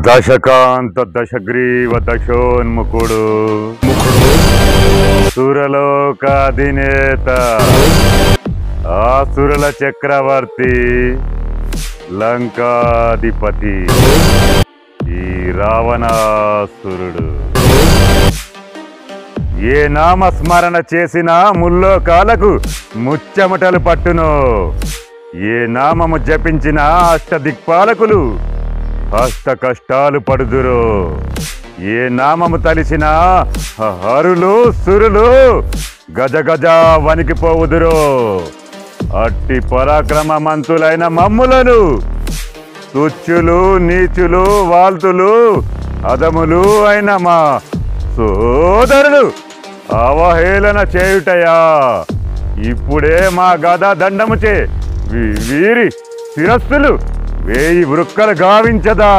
దశకాంత దశగ్రీవ దశోన్ముఖుడు సురలోకాధినేత ఆసురుల చక్రవర్తి లంకాధిపతి ఈ రావణాసురుడు ఏ నామస్మరణ చేసినా ముల్లోకాలకు ముచ్చెమటలు పట్టును. ఏ నామము జపించిన అష్టదిక్పాలకులు అష్ట కష్టాలు పడుదురు. ఏ నామము తలిసినా హరులు సురులు గజ గజ వణికిపోవుదురు. అట్టి పరాక్రమమంతులైన మమ్ములను తుచ్చులు నీచులు వాల్తులు అదములు అయిన మా సోదరులు అవహేళన చేయుటయా? ఇప్పుడే మా గదా దండముచే వీరి శిరస్సులు 1000 వృక్కలు గావించదా.